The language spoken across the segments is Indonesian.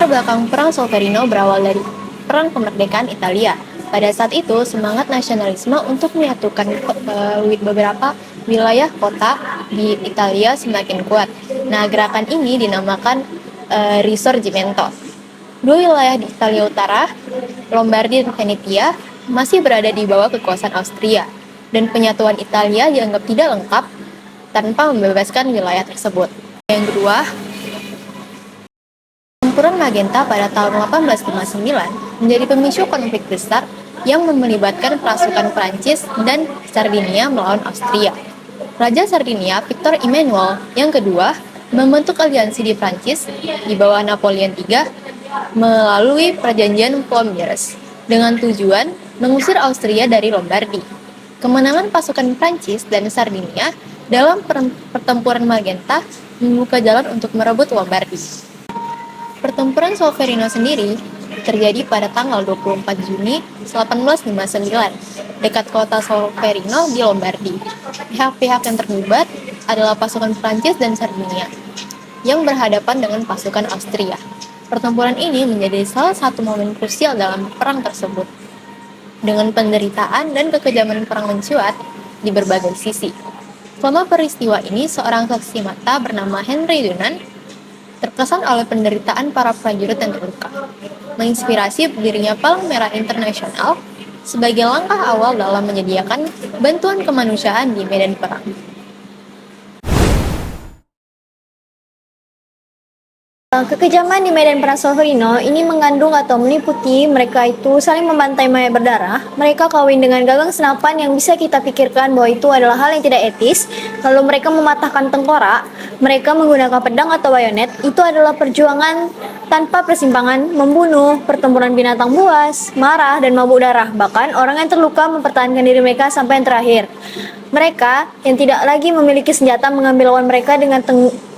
belakang Perang Solferino berawal dari Perang Kemerdekaan Italia. Pada saat itu, semangat nasionalisme untuk menyatukan beberapa wilayah kota di Italia semakin kuat. Nah, gerakan ini dinamakan Risorgimento. Dua wilayah di Italia Utara, Lombardia dan Venetia, masih berada di bawah kekuasaan Austria, dan penyatuan Italia dianggap tidak lengkap tanpa membebaskan wilayah tersebut. Yang kedua, Pertempuran Magenta pada tahun 1859 menjadi pemicu konflik besar yang melibatkan pasukan Prancis dan Sardinia melawan Austria. Raja Sardinia, Victor Emmanuel yang kedua, membentuk aliansi di Prancis di bawah Napoleon III melalui Perjanjian Flanders dengan tujuan mengusir Austria dari Lombardi. Kemenangan pasukan Prancis dan Sardinia dalam Pertempuran Magenta membuka jalan untuk merebut Lombardi. Pertempuran Solferino sendiri terjadi pada tanggal 24 Juni 1859 dekat kota Solferino di Lombardi. Pihak-pihak yang terlibat adalah pasukan Prancis dan Sardinia yang berhadapan dengan pasukan Austria. Pertempuran ini menjadi salah satu momen krusial dalam perang tersebut, dengan penderitaan dan kekejaman perang mencuat di berbagai sisi. Selama peristiwa ini, seorang saksi mata bernama Henry Dunant terkesan oleh penderitaan para prajurit yang terluka, menginspirasi berdirinya Palang Merah Internasional sebagai langkah awal dalam menyediakan bantuan kemanusiaan di medan perang. Kekejaman di medan perang Solferino ini mengandung atau meliputi mereka itu saling membantai mayat berdarah, mereka kawin dengan gagang senapan yang bisa kita pikirkan bahwa itu adalah hal yang tidak etis, lalu mereka mematahkan tengkorak, mereka menggunakan pedang atau bayonet, itu adalah perjuangan tanpa persimpangan, membunuh, pertempuran binatang buas, marah, dan mabuk darah, bahkan orang yang terluka mempertahankan diri mereka sampai yang terakhir. Mereka yang tidak lagi memiliki senjata mengambil lawan mereka dengan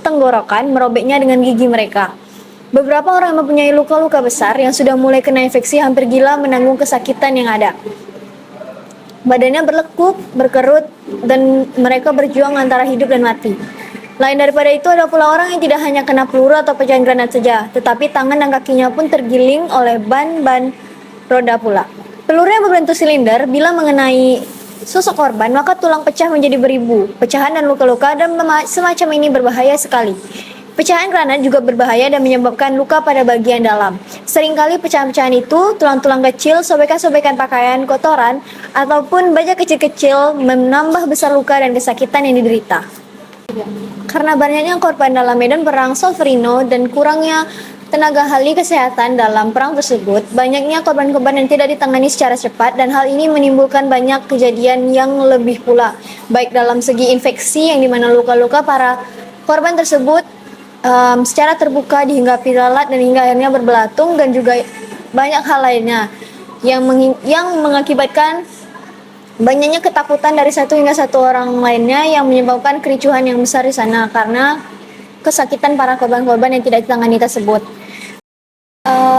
tenggorokan, merobeknya dengan gigi mereka. Beberapa orang yang mempunyai luka-luka besar yang sudah mulai kena infeksi hampir gila menanggung kesakitan yang ada. Badannya berlekuk, berkerut, dan mereka berjuang antara hidup dan mati. Lain daripada itu, ada pula orang yang tidak hanya kena peluru atau pecahan granat saja, tetapi tangan dan kakinya pun tergiling oleh ban-ban roda pula. Peluru yang berbentuk silinder bila mengenai sosok korban, maka tulang pecah menjadi beribu. Pecahan dan luka-luka dan semacam ini berbahaya sekali. Pecahan granat juga berbahaya dan menyebabkan luka pada bagian dalam. Seringkali pecahan-pecahan itu, tulang-tulang kecil, sobekan-sobekan pakaian, kotoran, ataupun baja kecil-kecil menambah besar luka dan kesakitan yang diderita. Karena banyaknya korban dalam medan perang Solferino dan kurangnya tenaga ahli kesehatan dalam perang tersebut, banyaknya korban-korban yang tidak ditangani secara cepat, dan hal ini menimbulkan banyak kejadian yang lebih pula, baik dalam segi infeksi yang dimana luka-luka para korban tersebut secara terbuka dihinggapi lalat dan hingga akhirnya berbelatung, dan juga banyak hal lainnya yang mengakibatkan banyaknya ketakutan dari satu hingga satu orang lainnya yang menyebabkan kericuhan yang besar di sana karena kesakitan para korban-korban yang tidak ditangani tersebut.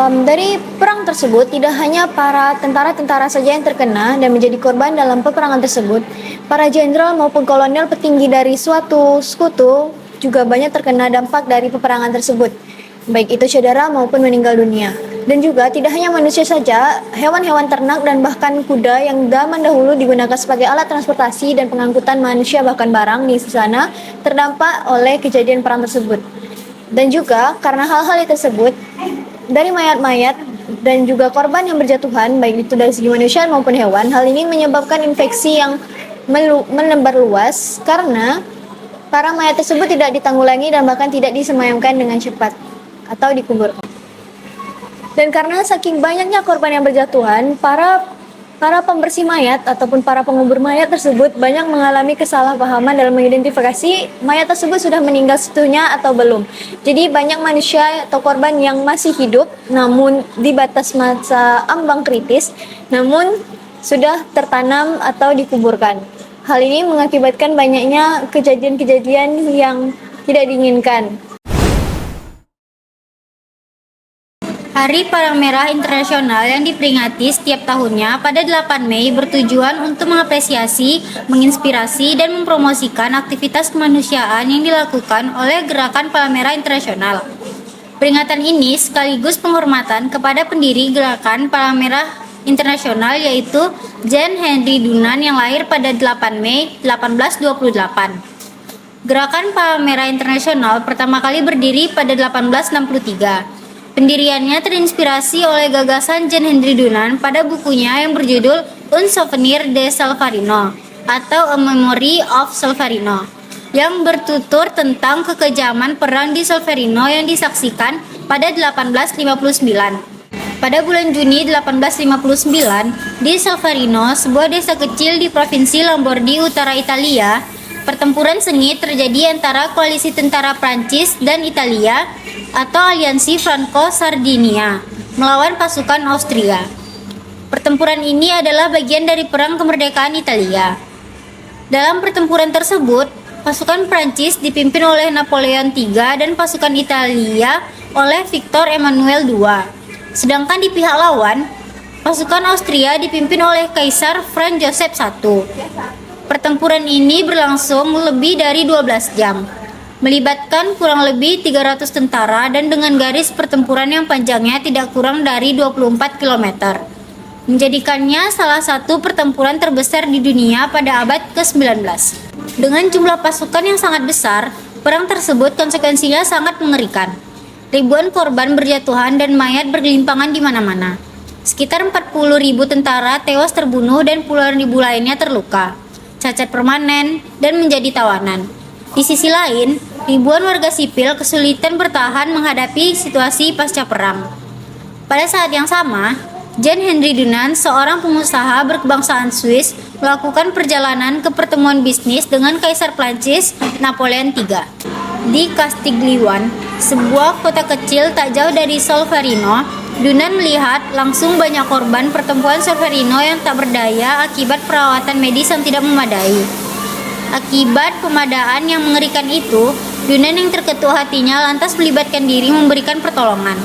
Dari perang tersebut, tidak hanya para tentara-tentara saja yang terkena dan menjadi korban dalam peperangan tersebut, para jenderal maupun kolonel petinggi dari suatu sekutu juga banyak terkena dampak dari peperangan tersebut, baik itu cedera maupun meninggal dunia. Dan juga tidak hanya manusia saja, hewan-hewan ternak dan bahkan kuda yang zaman dahulu digunakan sebagai alat transportasi dan pengangkutan manusia bahkan barang di sana terdampak oleh kejadian perang tersebut. Dan juga karena hal-hal tersebut, dari mayat-mayat dan juga korban yang berjatuhan, baik itu dari segi manusia maupun hewan, hal ini menyebabkan infeksi yang menebar luas karena para mayat tersebut tidak ditanggulangi dan bahkan tidak disemayamkan dengan cepat atau dikuburkan. Dan karena saking banyaknya korban yang berjatuhan, para pembersih mayat ataupun para pengubur mayat tersebut banyak mengalami kesalahpahaman dalam mengidentifikasi mayat tersebut sudah meninggal seutuhnya atau belum. Jadi banyak manusia atau korban yang masih hidup namun di batas masa ambang kritis, namun sudah tertanam atau dikuburkan. Hal ini mengakibatkan banyaknya kejadian-kejadian yang tidak diinginkan. Hari Palang Merah Internasional yang diperingati setiap tahunnya pada 8 Mei bertujuan untuk mengapresiasi, menginspirasi, dan mempromosikan aktivitas kemanusiaan yang dilakukan oleh Gerakan Palang Merah Internasional. Peringatan ini sekaligus penghormatan kepada pendiri Gerakan Palang Merah Internasional yaitu John Henry Dunant yang lahir pada 8 Mei 1828. Gerakan Palang Merah Internasional pertama kali berdiri pada 1863. Pendiriannya terinspirasi oleh gagasan John Henry Dunant pada bukunya yang berjudul Un Souvenir de Solferino atau A Memory of Solferino, yang bertutur tentang kekejaman perang di Solferino yang disaksikan pada 1859. Pada bulan Juni 1859, di Solferino, sebuah desa kecil di provinsi Lombardi Utara Italia, pertempuran sengit terjadi antara koalisi tentara Prancis dan Italia atau Aliansi Franco-Sardinia melawan pasukan Austria. Pertempuran ini adalah bagian dari Perang Kemerdekaan Italia. Dalam pertempuran tersebut, pasukan Prancis dipimpin oleh Napoleon III dan pasukan Italia oleh Victor Emmanuel II. Sedangkan di pihak lawan, pasukan Austria dipimpin oleh Kaisar Franz Joseph I. Pertempuran ini berlangsung lebih dari 12 jam, melibatkan kurang lebih 300 tentara dan dengan garis pertempuran yang panjangnya tidak kurang dari 24 km. Menjadikannya salah satu pertempuran terbesar di dunia pada abad ke-19. Dengan jumlah pasukan yang sangat besar, perang tersebut konsekuensinya sangat mengerikan. Ribuan korban berjatuhan dan mayat bergelimpangan di mana-mana. Sekitar 40.000 tentara tewas terbunuh dan puluhan ribu lainnya terluka, cacat permanen, dan menjadi tawanan. Di sisi lain, ribuan warga sipil kesulitan bertahan menghadapi situasi pasca perang. Pada saat yang sama, John Henry Dunant, seorang pengusaha berkebangsaan Swiss, melakukan perjalanan ke pertemuan bisnis dengan Kaisar Prancis Napoleon III. Di Castiglione, sebuah kota kecil tak jauh dari Solferino, Dunant melihat langsung banyak korban pertempuran Solferino yang tak berdaya akibat perawatan medis yang tidak memadai. Akibat pemadaan yang mengerikan itu, Dunant yang terketuk hatinya lantas melibatkan diri memberikan pertolongan.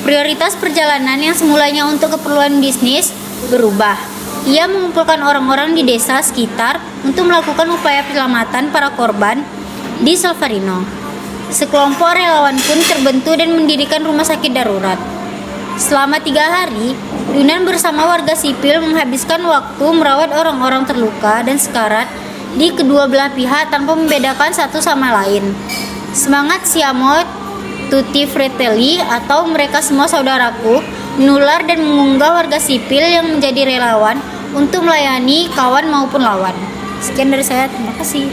Prioritas perjalanan yang semulanya untuk keperluan bisnis berubah. Ia mengumpulkan orang-orang di desa sekitar untuk melakukan upaya penyelamatan para korban di Solferino. Sekelompok relawan pun terbentuk dan mendirikan rumah sakit darurat. Selama 3 hari, Dunant bersama warga sipil menghabiskan waktu merawat orang-orang terluka dan sekarat di kedua belah pihak tanpa membedakan satu sama lain. Semangat Siamo Tutti Fratelli atau mereka semua saudaraku menular dan mengunggah warga sipil yang menjadi relawan untuk melayani kawan maupun lawan. Sekian dari saya, terima kasih.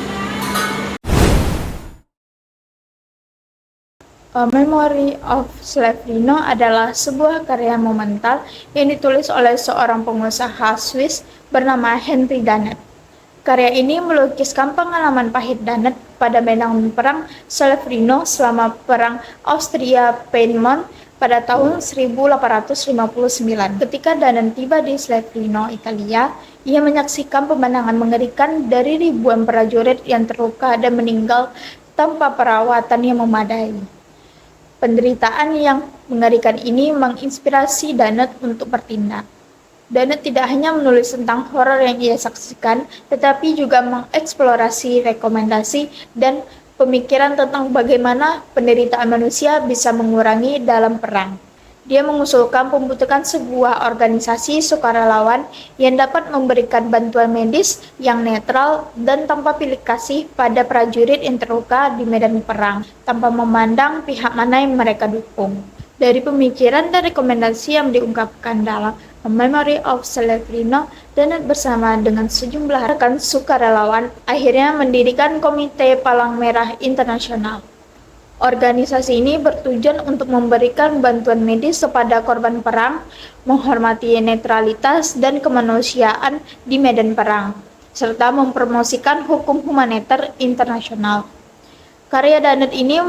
A Memory of Solferino adalah sebuah karya monumental yang ditulis oleh seorang pengusaha Swiss bernama Henry Dunant. Karya ini melukiskan pengalaman pahit Dunant pada medan perang Solferino selama Perang Austria-Piedmont pada tahun 1859. Ketika Dunant tiba di Solferino, Italia, ia menyaksikan pemandangan mengerikan dari ribuan prajurit yang terluka dan meninggal tanpa perawatan yang memadai. Penderitaan yang mengerikan ini menginspirasi Dunant untuk bertindak. Dunant tidak hanya menulis tentang horor yang ia saksikan, tetapi juga mengeksplorasi rekomendasi dan pemikiran tentang bagaimana penderitaan manusia bisa mengurangi dalam perang. Dia mengusulkan pembentukan sebuah organisasi sukarelawan yang dapat memberikan bantuan medis yang netral dan tanpa pilih kasih pada prajurit yang terluka di medan perang, tanpa memandang pihak mana yang mereka dukung. Dari pemikiran dan rekomendasi yang diungkapkan dalam A Memory of Solferino, Dunant bersama dengan sejumlah rekan sukarelawan akhirnya mendirikan Komite Palang Merah Internasional. Organisasi ini bertujuan untuk memberikan bantuan medis kepada korban perang, menghormati netralitas dan kemanusiaan di medan perang, serta mempromosikan hukum humaniter internasional. Karya Dunant ini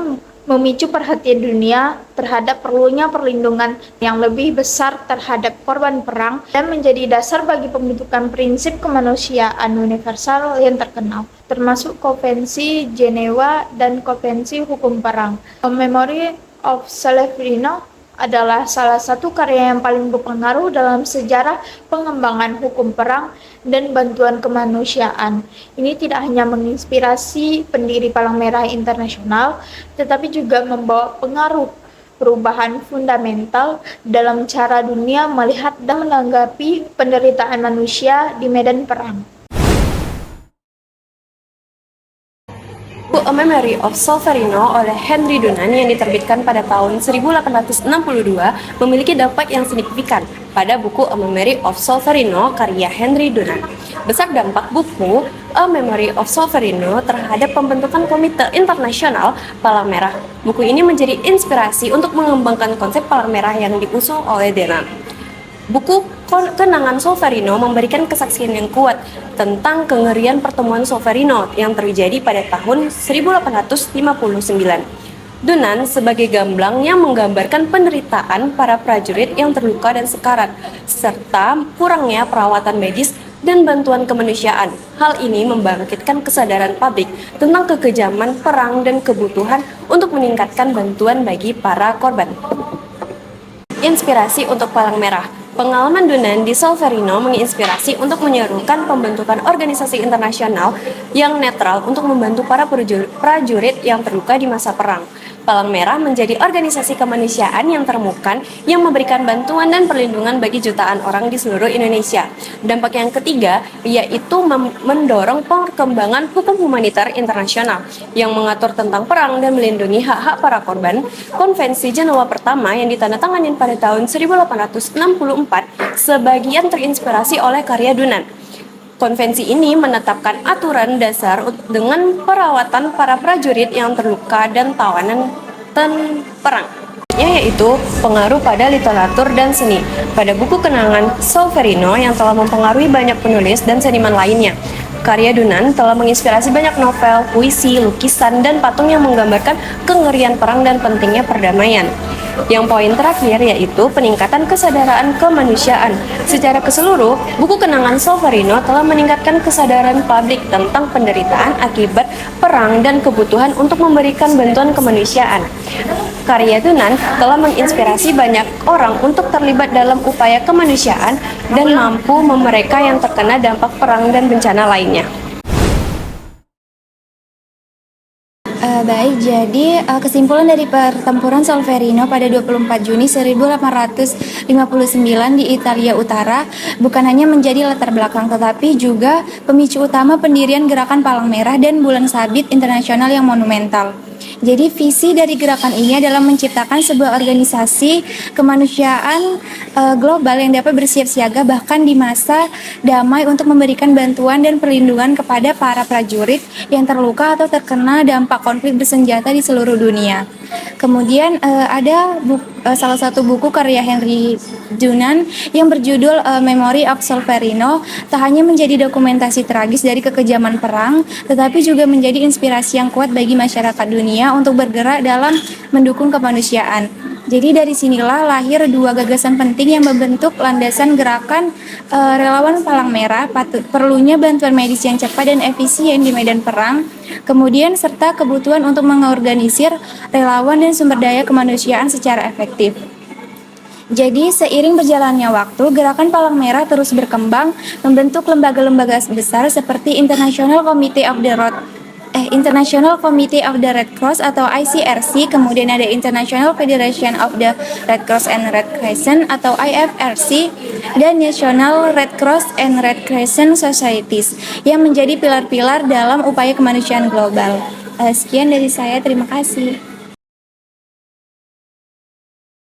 memicu perhatian dunia terhadap perlunya perlindungan yang lebih besar terhadap korban perang dan menjadi dasar bagi pembentukan prinsip kemanusiaan universal yang terkenal, termasuk Konvensi Jenewa dan Konvensi Hukum Perang. A Memory of Solferino adalah salah satu karya yang paling berpengaruh dalam sejarah pengembangan hukum perang dan bantuan kemanusiaan. Ini tidak hanya menginspirasi pendiri Palang Merah Internasional, tetapi juga membawa pengaruh perubahan fundamental dalam cara dunia melihat dan menanggapi penderitaan manusia di medan perang. Buku A Memory of Solferino oleh Henry Dunant yang diterbitkan pada tahun 1862 memiliki dampak yang signifikan pada buku A Memory of Solferino karya Henry Dunant. Besar dampak buku A Memory of Solferino terhadap pembentukan Komite Internasional Palang Merah. Buku ini menjadi inspirasi untuk mengembangkan konsep Palang Merah yang diusung oleh Dunant. Buku Kenangan Solferino memberikan kesaksian yang kuat tentang kengerian pertemuan Solferino yang terjadi pada tahun 1859. Dunant sebagai gamblang yang menggambarkan penderitaan para prajurit yang terluka dan sekarat, serta kurangnya perawatan medis dan bantuan kemanusiaan. Hal ini membangkitkan kesadaran publik tentang kekejaman perang dan kebutuhan untuk meningkatkan bantuan bagi para korban. Inspirasi untuk Palang Merah. Pengalaman Dunant di Solferino menginspirasi untuk menyerukan pembentukan organisasi internasional yang netral untuk membantu para prajurit yang terluka di masa perang. Palang Merah menjadi organisasi kemanusiaan yang termukan yang memberikan bantuan dan perlindungan bagi jutaan orang di seluruh Indonesia. Dampak yang ketiga yaitu mendorong perkembangan hukum humaniter internasional yang mengatur tentang perang dan melindungi hak-hak para korban. Konvensi Jenewa pertama yang ditandatangani pada tahun 1864 sebagian terinspirasi oleh karya Dunant. Konvensi ini menetapkan aturan dasar dengan perawatan para prajurit yang terluka dan tawanan perang, yaitu pengaruh pada literatur dan seni. Pada buku Kenangan Solferino yang telah mempengaruhi banyak penulis dan seniman lainnya, karya Dunant telah menginspirasi banyak novel, puisi, lukisan, dan patung yang menggambarkan kengerian perang dan pentingnya perdamaian. Yang poin terakhir yaitu peningkatan kesadaran kemanusiaan. Secara keseluruh, buku Kenangan Solferino telah meningkatkan kesadaran publik tentang penderitaan akibat perang dan kebutuhan untuk memberikan bantuan kemanusiaan. Karya Dunant telah menginspirasi banyak orang untuk terlibat dalam upaya kemanusiaan dan mampu mereka yang terkena dampak perang dan bencana lainnya. Baik, jadi kesimpulan dari pertempuran Solferino pada 24 Juni 1859 di Italia Utara bukan hanya menjadi latar belakang tetapi juga pemicu utama pendirian Gerakan Palang Merah dan Bulan Sabit Internasional yang monumental. Jadi visi dari gerakan ini adalah menciptakan sebuah organisasi kemanusiaan global yang dapat bersiap siaga bahkan di masa damai untuk memberikan bantuan dan perlindungan kepada para prajurit yang terluka atau terkena dampak konflik bersenjata di seluruh dunia. Kemudian ada salah satu buku karya Henry Dunant yang berjudul Memory of Solferino tak hanya menjadi dokumentasi tragis dari kekejaman perang, tetapi juga menjadi inspirasi yang kuat bagi masyarakat dunia untuk bergerak dalam mendukung kemanusiaan. Jadi dari sinilah lahir dua gagasan penting yang membentuk landasan gerakan relawan Palang Merah, perlunya bantuan medis yang cepat dan efisien di medan perang, kemudian serta kebutuhan untuk mengorganisir relawan dan sumber daya kemanusiaan secara efektif. Jadi seiring berjalannya waktu, gerakan Palang Merah terus berkembang, membentuk lembaga-lembaga besar seperti International Committee of the Red Cross atau ICRC, kemudian ada International Federation of the Red Cross and Red Crescent atau IFRC, dan National Red Cross and Red Crescent Societies yang menjadi pilar-pilar dalam upaya kemanusiaan global. Sekian dari saya, terima kasih.